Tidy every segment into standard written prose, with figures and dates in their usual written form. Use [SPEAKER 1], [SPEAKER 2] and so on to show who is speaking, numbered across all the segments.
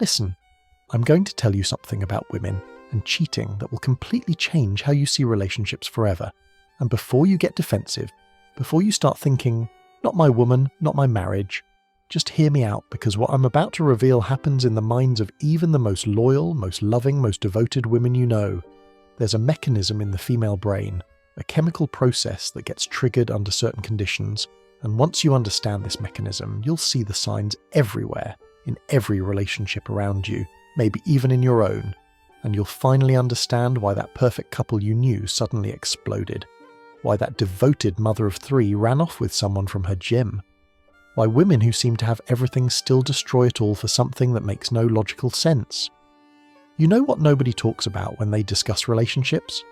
[SPEAKER 1] Listen, I'm going to tell you something about women and cheating that will completely change how you see relationships forever. And before you get defensive, before you start thinking, not my woman, not my marriage, just hear me out, because what I'm about to reveal happens in the minds of even the most loyal, most loving, most devoted women you know. There's a mechanism in the female brain, a chemical process that gets triggered under certain conditions, and once you understand this mechanism, you'll see the signs everywhere, in every relationship around you, maybe even in your own, and you'll finally understand why that perfect couple you knew suddenly exploded, why that devoted mother of three ran off with someone from her gym, why women who seem to have everything still destroy it all for something that makes no logical sense. You know what nobody talks about when they discuss relationships?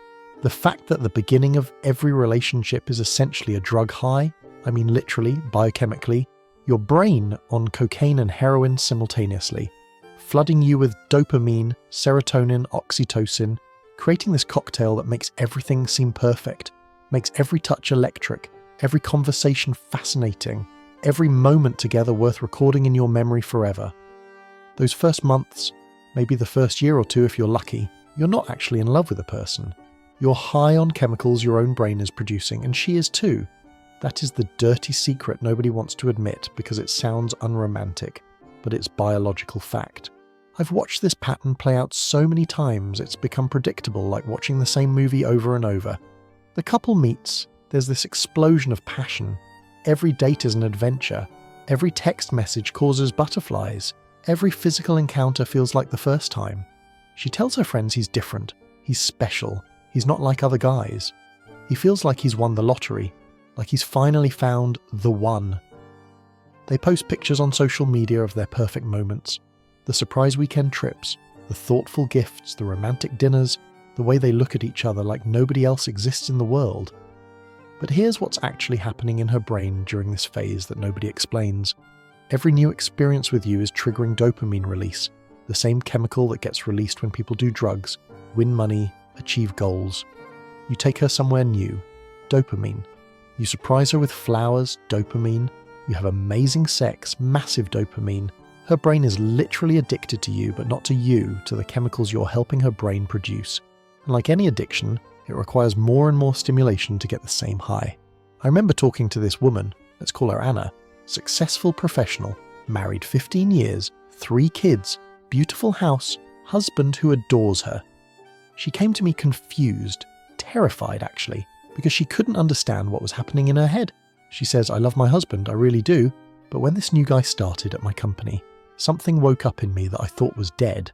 [SPEAKER 1] The fact that the beginning of every relationship is essentially a drug high. I mean literally, biochemically, your brain on cocaine and heroin simultaneously, flooding you with dopamine, serotonin, oxytocin, creating this cocktail that makes everything seem perfect, makes every touch electric, every conversation fascinating, every moment together worth recording in your memory forever. Those first months, maybe the first year or two if you're lucky, you're not actually in love with a person. You're high on chemicals your own brain is producing, and she is too. That is the dirty secret nobody wants to admit because it sounds unromantic, but it's biological fact. I've watched this pattern play out so many times it's become predictable, like watching the same movie over and over. The couple meets, there's this explosion of passion. Every date is an adventure. Every text message causes butterflies. Every physical encounter feels like the first time. She tells her friends he's different, he's special, he's not like other guys. He feels like he's won the lottery, like he's finally found the one. They post pictures on social media of their perfect moments, the surprise weekend trips, the thoughtful gifts, the romantic dinners, the way they look at each other like nobody else exists in the world. But here's what's actually happening in her brain during this phase that nobody explains. Every new experience with you is triggering dopamine release, the same chemical that gets released when people do drugs, win money, achieve goals. You take her somewhere new, dopamine. You surprise her with flowers, dopamine. You have amazing sex, massive dopamine. Her brain is literally addicted to you, but not to you, to the chemicals you're helping her brain produce. And like any addiction, it requires more and more stimulation to get the same high. I remember talking to this woman, let's call her Anna, successful professional, married 15 years, 3 kids, beautiful house, husband who adores her. She came to me confused, terrified actually, because she couldn't understand what was happening in her head. She says, I love my husband, I really do, but when this new guy started at my company, something woke up in me that I thought was dead.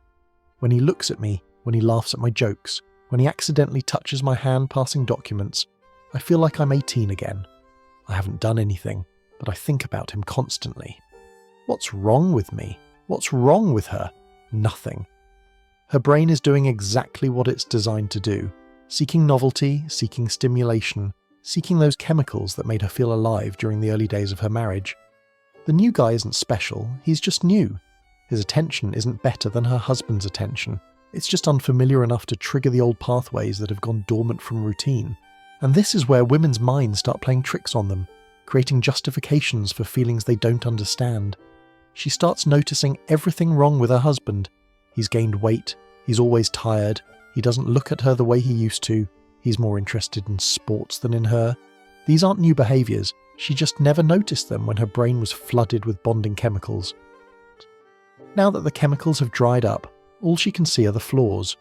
[SPEAKER 1] When he looks at me, when he laughs at my jokes, when he accidentally touches my hand passing documents, I feel like I'm 18 again. I haven't done anything, but I think about him constantly. What's wrong with me? What's wrong with her? Nothing. Her brain is doing exactly what it's designed to do, seeking novelty, seeking stimulation, seeking those chemicals that made her feel alive during the early days of her marriage. The new guy isn't special, he's just new. His attention isn't better than her husband's attention. It's just unfamiliar enough to trigger the old pathways that have gone dormant from routine. And this is where women's minds start playing tricks on them, creating justifications for feelings they don't understand. She starts noticing everything wrong with her husband. He's gained weight, he's always tired, he doesn't look at her the way he used to, he's more interested in sports than in her. These aren't new behaviours, she just never noticed them when her brain was flooded with bonding chemicals. Now that the chemicals have dried up, all she can see are the flaws.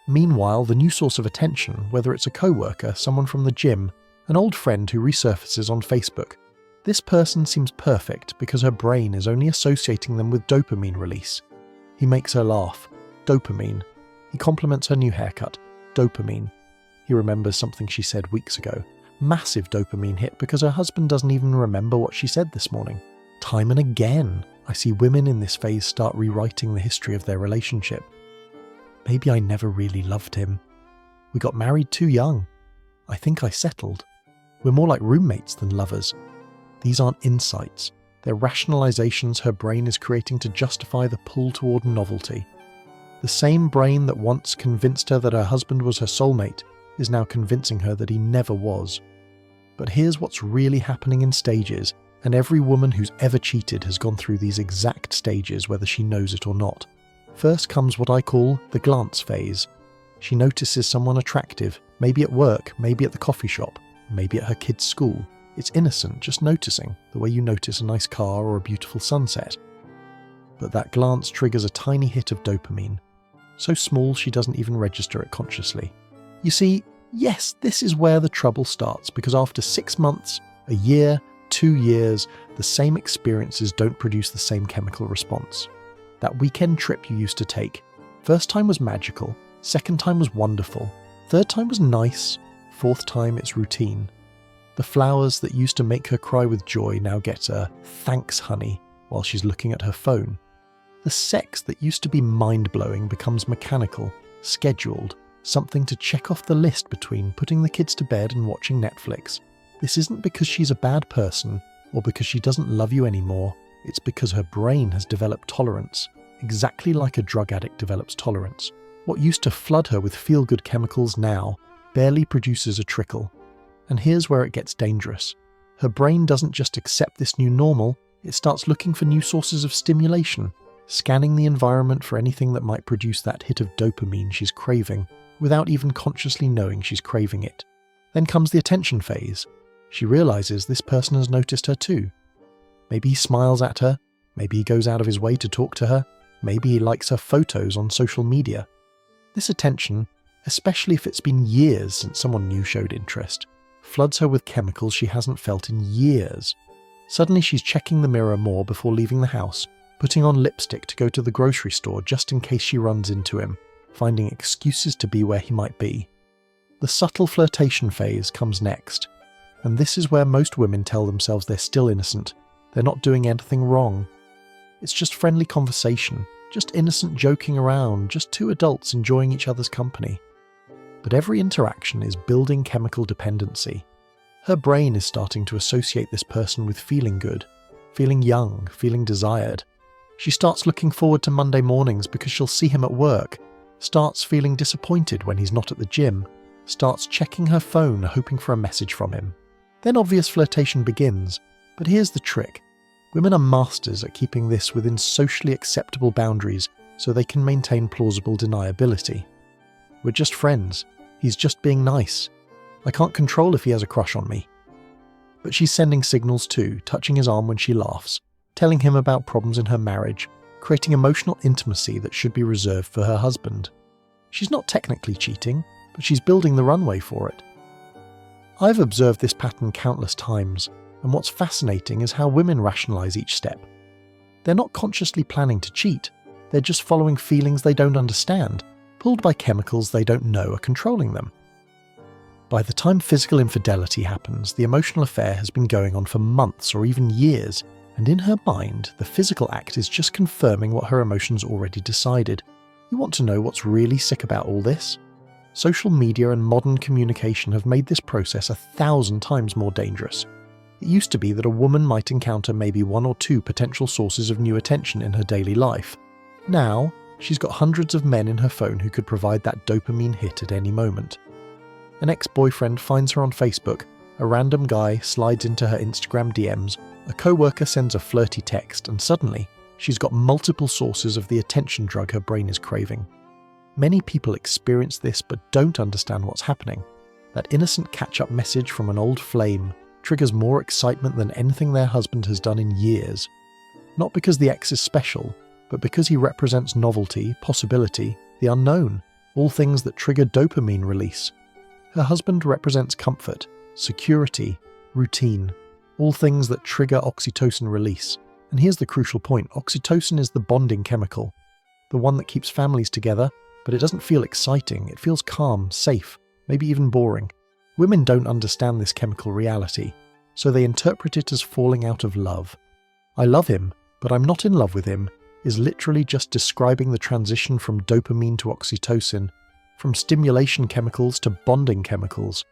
[SPEAKER 1] Meanwhile, the new source of attention, whether it's a co-worker, someone from the gym, an old friend who resurfaces on Facebook, this person seems perfect because her brain is only associating them with dopamine release. He makes her laugh. Dopamine. He compliments her new haircut. Dopamine. He remembers something she said weeks ago. Massive dopamine hit because her husband doesn't even remember what she said this morning. Time and again, I see women in this phase start rewriting the history of their relationship. Maybe I never really loved him. We got married too young. I think I settled. We're more like roommates than lovers. These aren't insights. They're rationalizations her brain is creating to justify the pull toward novelty. The same brain that once convinced her that her husband was her soulmate is now convincing her that he never was. But here's what's really happening in stages, and every woman who's ever cheated has gone through these exact stages whether she knows it or not. First comes what I call the glance phase. She notices someone attractive, maybe at work, maybe at the coffee shop, maybe at her kid's school. It's innocent, just noticing, the way you notice a nice car or a beautiful sunset. But that glance triggers a tiny hit of dopamine, so small she doesn't even register it consciously. You see, yes, this is where the trouble starts, because after 6 months, a year, 2 years, the same experiences don't produce the same chemical response. That weekend trip you used to take, first time was magical, second time was wonderful, third time was nice, fourth time it's routine. The flowers that used to make her cry with joy now get a "thanks, honey" while she's looking at her phone. The sex that used to be mind-blowing becomes mechanical, scheduled, something to check off the list between putting the kids to bed and watching Netflix. This isn't because she's a bad person or because she doesn't love you anymore, it's because her brain has developed tolerance, exactly like a drug addict develops tolerance. What used to flood her with feel-good chemicals now barely produces a trickle. And here's where it gets dangerous. Her brain doesn't just accept this new normal, it starts looking for new sources of stimulation, scanning the environment for anything that might produce that hit of dopamine she's craving, without even consciously knowing she's craving it. Then comes the attention phase. She realizes this person has noticed her too. Maybe he smiles at her, maybe he goes out of his way to talk to her, maybe he likes her photos on social media. This attention, especially if it's been years since someone new showed interest, floods her with chemicals she hasn't felt in years. Suddenly she's checking the mirror more before leaving the house, putting on lipstick to go to the grocery store just in case she runs into him, finding excuses to be where he might be. The subtle flirtation phase comes next, and this is where most women tell themselves they're still innocent, they're not doing anything wrong. It's just friendly conversation, just innocent joking around, just two adults enjoying each other's company. But every interaction is building chemical dependency. Her brain is starting to associate this person with feeling good, feeling young, feeling desired. She starts looking forward to Monday mornings because she'll see him at work, starts feeling disappointed when he's not at the gym, starts checking her phone hoping for a message from him. Then obvious flirtation begins, but here's the trick. Women are masters at keeping this within socially acceptable boundaries so they can maintain plausible deniability. We're just friends. He's just being nice. I can't control if he has a crush on me. But she's sending signals too, touching his arm when she laughs, telling him about problems in her marriage, creating emotional intimacy that should be reserved for her husband. She's not technically cheating, but she's building the runway for it. I've observed this pattern countless times, and what's fascinating is how women rationalize each step. They're not consciously planning to cheat, they're just following feelings they don't understand, pulled by chemicals they don't know are controlling them. By the time physical infidelity happens, the emotional affair has been going on for months or even years, and in her mind, the physical act is just confirming what her emotions already decided. You want to know what's really sick about all this? Social media and modern communication have made this process 1,000 times more dangerous. It used to be that a woman might encounter maybe 1 or 2 potential sources of new attention in her daily life. Now, she's got hundreds of men in her phone who could provide that dopamine hit at any moment. An ex-boyfriend finds her on Facebook, a random guy slides into her Instagram DMs, a co-worker sends a flirty text, and suddenly, she's got multiple sources of the attention drug her brain is craving. Many people experience this but don't understand what's happening. That innocent catch-up message from an old flame triggers more excitement than anything their husband has done in years. Not because the ex is special, but because he represents novelty, possibility, the unknown, all things that trigger dopamine release. Her husband represents comfort, security, routine, all things that trigger oxytocin release. And here's the crucial point, oxytocin is the bonding chemical, the one that keeps families together, but it doesn't feel exciting, it feels calm, safe, maybe even boring. Women don't understand this chemical reality, so they interpret it as falling out of love. I love him, but I'm not in love with him, is literally just describing the transition from dopamine to oxytocin, from stimulation chemicals to bonding chemicals.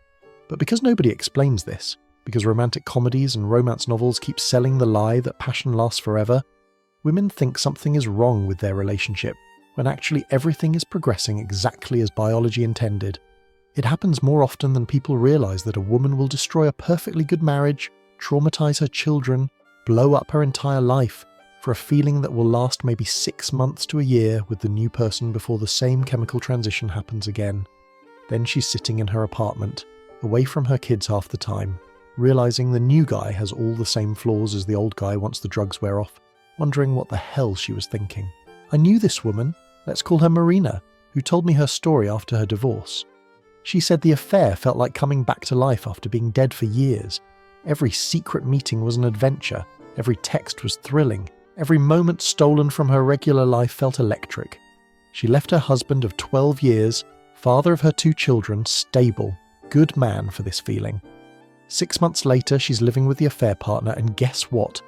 [SPEAKER 1] But because nobody explains this, because romantic comedies and romance novels keep selling the lie that passion lasts forever, women think something is wrong with their relationship, when actually everything is progressing exactly as biology intended. It happens more often than people realize that a woman will destroy a perfectly good marriage, traumatize her children, blow up her entire life, for a feeling that will last maybe 6 months to a year with the new person before the same chemical transition happens again. Then she's sitting in her apartment, away from her kids half the time, realizing the new guy has all the same flaws as the old guy once the drugs wear off, wondering what the hell she was thinking. I knew this woman, let's call her Marina, who told me her story after her divorce. She said the affair felt like coming back to life after being dead for years. Every secret meeting was an adventure, every text was thrilling, every moment stolen from her regular life felt electric. She left her husband of 12 years, father of her 2 children, stable, good man for this feeling. 6 months later, she's living with the affair partner, and guess what?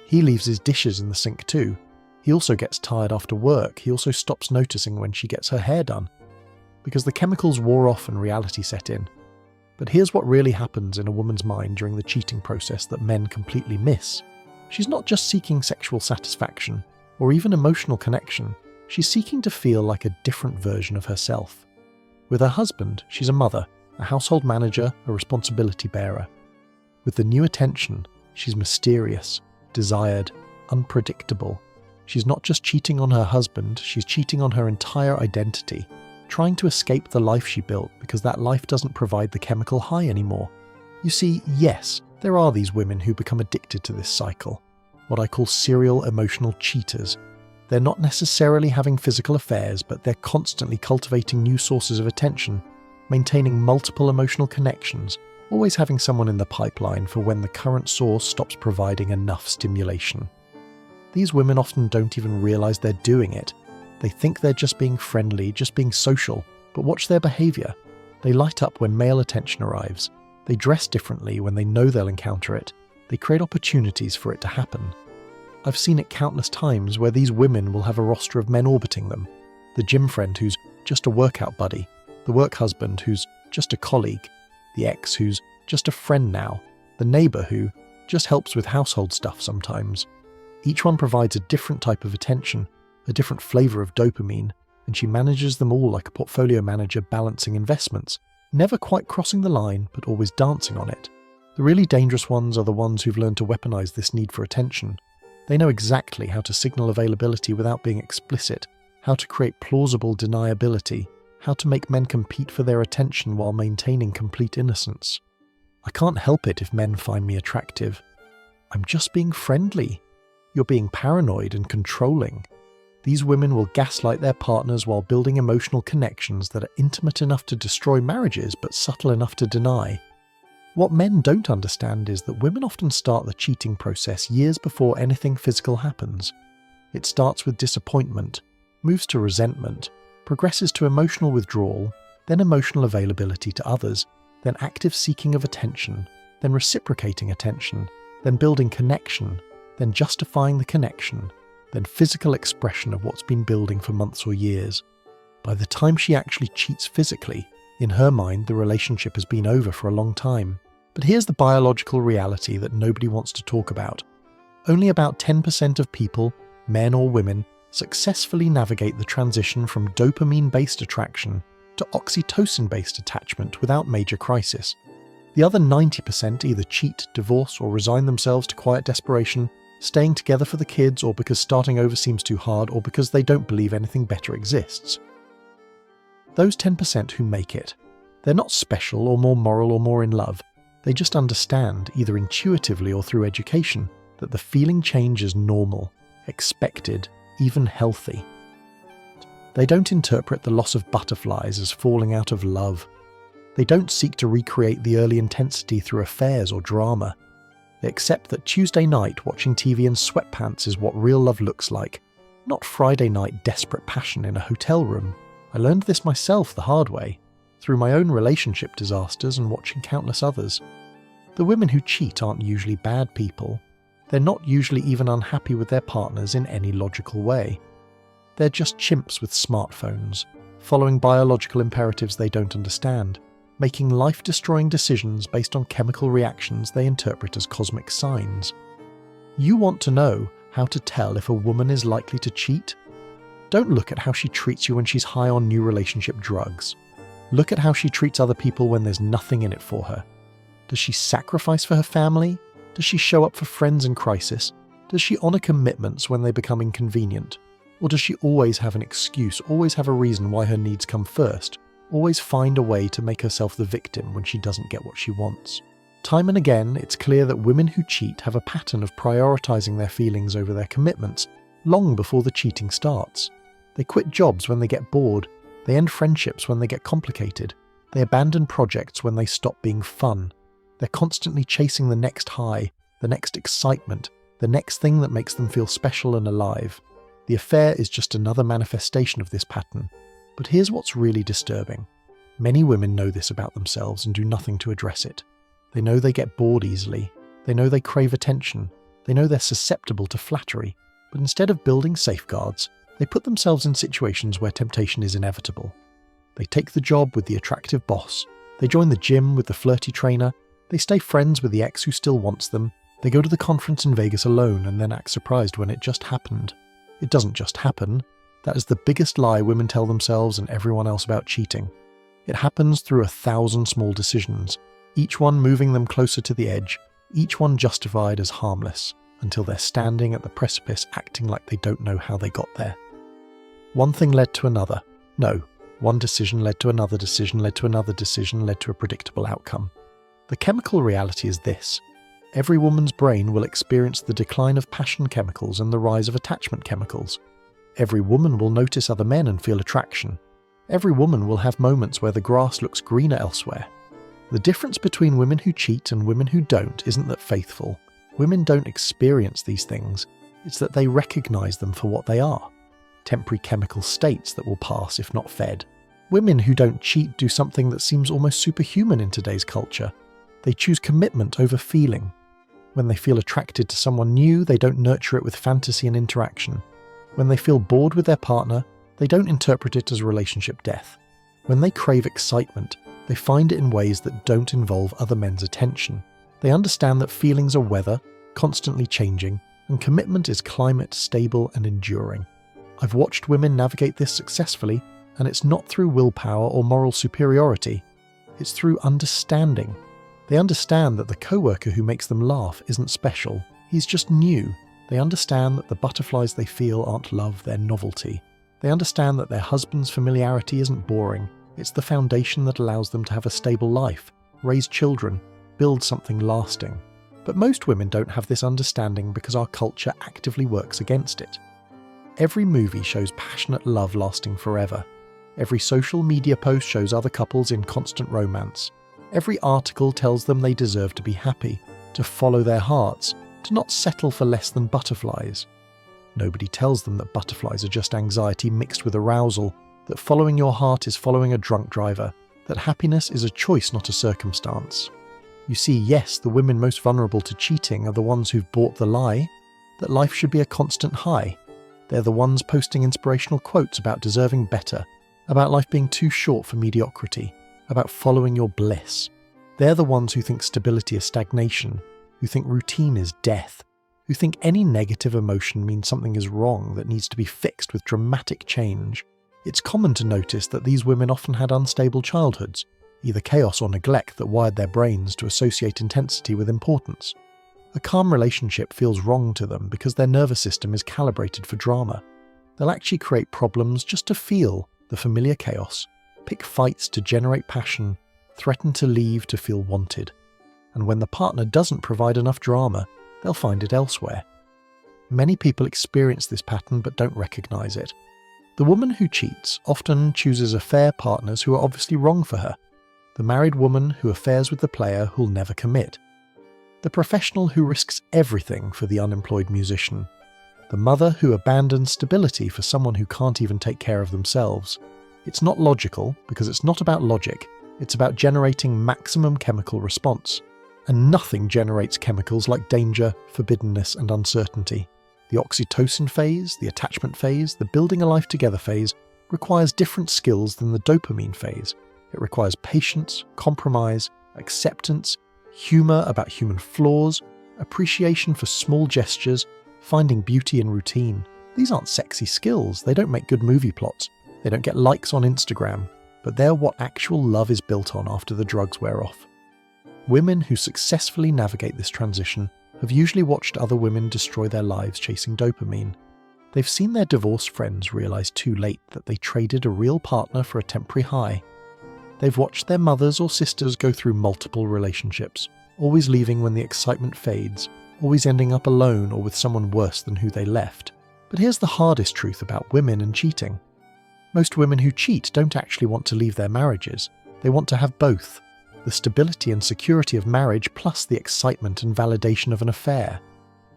[SPEAKER 1] He leaves his dishes in the sink too. He also gets tired after work. He also stops noticing when she gets her hair done. Because the chemicals wore off and reality set in. But here's what really happens in a woman's mind during the cheating process that men completely miss. She's not just seeking sexual satisfaction, or even emotional connection. She's seeking to feel like a different version of herself. With her husband, she's a mother, a household manager, a responsibility bearer. With the new attention, she's mysterious, desired, unpredictable. She's not just cheating on her husband, she's cheating on her entire identity, trying to escape the life she built because that life doesn't provide the chemical high anymore. You see, yes, there are these women who become addicted to this cycle, what I call serial emotional cheaters. They're not necessarily having physical affairs, but they're constantly cultivating new sources of attention, maintaining multiple emotional connections, always having someone in the pipeline for when the current source stops providing enough stimulation. These women often don't even realize they're doing it. They think they're just being friendly, just being social, but watch their behavior. They light up when male attention arrives. They dress differently when they know they'll encounter it. They create opportunities for it to happen. I've seen it countless times where these women will have a roster of men orbiting them. The gym friend who's just a workout buddy, the work husband who's just a colleague, the ex who's just a friend now, the neighbour who just helps with household stuff sometimes. Each one provides a different type of attention, a different flavour of dopamine, and she manages them all like a portfolio manager balancing investments, never quite crossing the line but always dancing on it. The really dangerous ones are the ones who've learned to weaponise this need for attention. They know exactly how to signal availability without being explicit, how to create plausible deniability, how to make men compete for their attention while maintaining complete innocence. I can't help it if men find me attractive. I'm just being friendly. You're being paranoid and controlling. These women will gaslight their partners while building emotional connections that are intimate enough to destroy marriages but subtle enough to deny. What men don't understand is that women often start the cheating process years before anything physical happens. It starts with disappointment, moves to resentment, progresses to emotional withdrawal, then emotional availability to others, then active seeking of attention, then reciprocating attention, then building connection, then justifying the connection, then physical expression of what's been building for months or years. By the time she actually cheats physically, in her mind the relationship has been over for a long time. But here's the biological reality that nobody wants to talk about. Only about 10% of people, men or women, successfully navigate the transition from dopamine-based attraction to oxytocin-based attachment without major crisis. The other 90% either cheat, divorce, or resign themselves to quiet desperation, staying together for the kids, or because starting over seems too hard, or because they don't believe anything better exists. Those 10% who make it, they're not special or more moral or more in love. They just understand, either intuitively or through education, that the feeling change is normal, expected, even healthy. They don't interpret the loss of butterflies as falling out of love. They don't seek to recreate the early intensity through affairs or drama. They accept that Tuesday night watching TV in sweatpants is what real love looks like, not Friday night desperate passion in a hotel room. I learned this myself the hard way, through my own relationship disasters and watching countless others. The women who cheat aren't usually bad people. They're not usually even unhappy with their partners in any logical way. They're just chimps with smartphones, following biological imperatives they don't understand, making life-destroying decisions based on chemical reactions they interpret as cosmic signs. You want to know how to tell if a woman is likely to cheat? Don't look at how she treats you when she's high on new relationship drugs. Look at how she treats other people when there's nothing in it for her. Does she sacrifice for her family? Does she show up for friends in crisis? Does she honour commitments when they become inconvenient? Or does she always have an excuse, always have a reason why her needs come first, always find a way to make herself the victim when she doesn't get what she wants? Time and again, it's clear that women who cheat have a pattern of prioritising their feelings over their commitments long before the cheating starts. They quit jobs when they get bored, they end friendships when they get complicated, they abandon projects when they stop being fun. They're constantly chasing the next high, the next excitement, the next thing that makes them feel special and alive. The affair is just another manifestation of this pattern. But here's what's really disturbing. Many women know this about themselves and do nothing to address it. They know they get bored easily. They know they crave attention. They know they're susceptible to flattery. But instead of building safeguards, they put themselves in situations where temptation is inevitable. They take the job with the attractive boss. They join the gym with the flirty trainer. They stay friends with the ex who still wants them. They go to the conference in Vegas alone and then act surprised when it just happened. It doesn't just happen. That is the biggest lie women tell themselves and everyone else about cheating. It happens through 1,000 small decisions, each one moving them closer to the edge, each one justified as harmless, until they're standing at the precipice acting like they don't know how they got there. One thing led to another. No, one decision led to another decision, led to another decision, led to a predictable outcome. The chemical reality is this. Every woman's brain will experience the decline of passion chemicals and the rise of attachment chemicals. Every woman will notice other men and feel attraction. Every woman will have moments where the grass looks greener elsewhere. The difference between women who cheat and women who don't isn't that faithful. Women don't experience these things. It's that they recognize them for what they are. Temporary chemical states that will pass if not fed. Women who don't cheat do something that seems almost superhuman in today's culture. They choose commitment over feeling. When they feel attracted to someone new, they don't nurture it with fantasy and interaction. When they feel bored with their partner, they don't interpret it as relationship death. When they crave excitement, they find it in ways that don't involve other men's attention. They understand that feelings are weather, constantly changing, and commitment is climate stable and enduring. I've watched women navigate this successfully, and it's not through willpower or moral superiority. It's through understanding. They understand that the coworker who makes them laugh isn't special, he's just new. They understand that the butterflies they feel aren't love, they're novelty. They understand that their husband's familiarity isn't boring, it's the foundation that allows them to have a stable life, raise children, build something lasting. But most women don't have this understanding because our culture actively works against it. Every movie shows passionate love lasting forever. Every social media post shows other couples in constant romance. Every article tells them they deserve to be happy, to follow their hearts, to not settle for less than butterflies. Nobody tells them that butterflies are just anxiety mixed with arousal, that following your heart is following a drunk driver, that happiness is a choice, not a circumstance. You see, yes, the women most vulnerable to cheating are the ones who've bought the lie, that life should be a constant high. They're the ones posting inspirational quotes about deserving better, about life being too short for mediocrity, about following your bliss. They're the ones who think stability is stagnation, who think routine is death, who think any negative emotion means something is wrong that needs to be fixed with dramatic change. It's common to notice that these women often had unstable childhoods, either chaos or neglect that wired their brains to associate intensity with importance. A calm relationship feels wrong to them because their nervous system is calibrated for drama. They'll actually create problems just to feel the familiar chaos, pick fights to generate passion, threaten to leave to feel wanted. And when the partner doesn't provide enough drama, they'll find it elsewhere. Many people experience this pattern but don't recognize it. The woman who cheats often chooses affair partners who are obviously wrong for her. The married woman who affairs with the player who'll never commit. The professional who risks everything for the unemployed musician. The mother who abandons stability for someone who can't even take care of themselves. It's not logical because it's not about logic, it's about generating maximum chemical response. And nothing generates chemicals like danger, forbiddenness, and uncertainty. The oxytocin phase, the attachment phase, the building a life together phase requires different skills than the dopamine phase. It requires patience, compromise, acceptance, humour about human flaws, appreciation for small gestures, finding beauty in routine. These aren't sexy skills, they don't make good movie plots, they don't get likes on Instagram, but they're what actual love is built on after the drugs wear off. Women who successfully navigate this transition have usually watched other women destroy their lives chasing dopamine. They've seen their divorced friends realize too late that they traded a real partner for a temporary high. They've watched their mothers or sisters go through multiple relationships, always leaving when the excitement fades, always ending up alone or with someone worse than who they left. But here's the hardest truth about women and cheating. Most women who cheat don't actually want to leave their marriages. They want to have both: the stability and security of marriage plus the excitement and validation of an affair.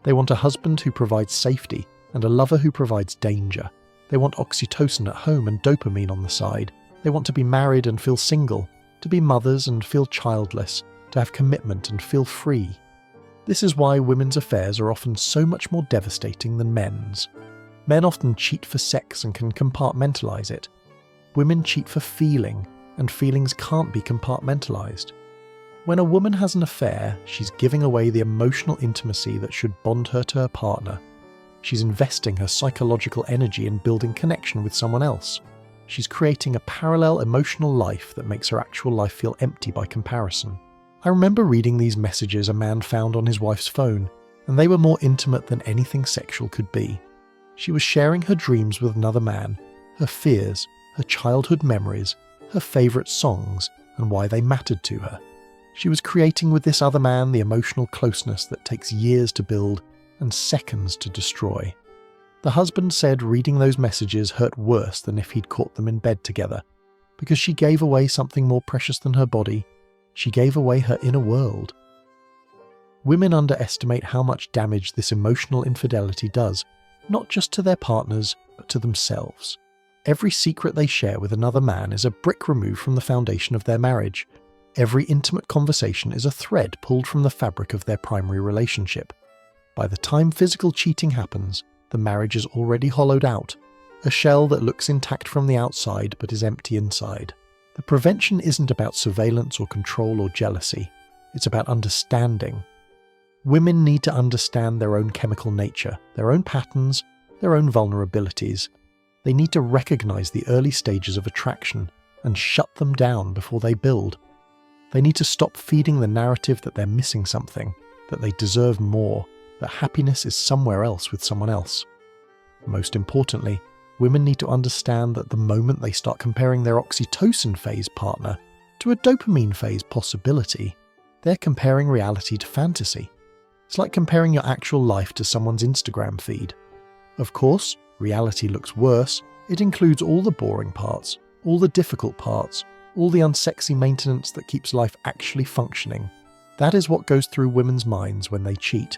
[SPEAKER 1] They want a husband who provides safety and a lover who provides danger. They want oxytocin at home and dopamine on the side. They want to be married and feel single, to be mothers and feel childless, to have commitment and feel free. This is why women's affairs are often so much more devastating than men's. Men often cheat for sex and can compartmentalize it. Women cheat for feeling, and feelings can't be compartmentalized. When a woman has an affair, she's giving away the emotional intimacy that should bond her to her partner. She's investing her psychological energy in building connection with someone else. She's creating a parallel emotional life that makes her actual life feel empty by comparison. I remember reading these messages a man found on his wife's phone, and they were more intimate than anything sexual could be. She was sharing her dreams with another man, her fears, her childhood memories, her favourite songs, and why they mattered to her. She was creating with this other man the emotional closeness that takes years to build and seconds to destroy. The husband said reading those messages hurt worse than if he'd caught them in bed together, because she gave away something more precious than her body. She gave away her inner world. Women underestimate how much damage this emotional infidelity does, not just to their partners, but to themselves. Every secret they share with another man is a brick removed from the foundation of their marriage. Every intimate conversation is a thread pulled from the fabric of their primary relationship. By the time physical cheating happens, the marriage is already hollowed out, a shell that looks intact from the outside but is empty inside. The prevention isn't about surveillance or control or jealousy. It's about understanding. Women need to understand their own chemical nature, their own patterns, their own vulnerabilities. They need to recognize the early stages of attraction and shut them down before they build. They need to stop feeding the narrative that they're missing something, that they deserve more, that happiness is somewhere else with someone else. Most importantly, women need to understand that the moment they start comparing their oxytocin phase partner to a dopamine phase possibility, they're comparing reality to fantasy. It's like comparing your actual life to someone's Instagram feed. Of course, reality looks worse. It includes all the boring parts, all the difficult parts, all the unsexy maintenance that keeps life actually functioning. That is what goes through women's minds when they cheat.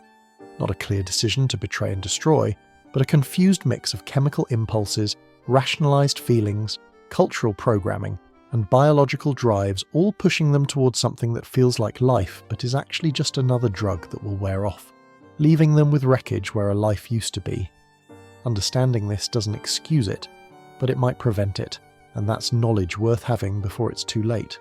[SPEAKER 1] Not a clear decision to betray and destroy, but a confused mix of chemical impulses, rationalized feelings, cultural programming, and biological drives, all pushing them towards something that feels like life but is actually just another drug that will wear off, leaving them with wreckage where a life used to be. Understanding this doesn't excuse it, but it might prevent it, and that's knowledge worth having before it's too late.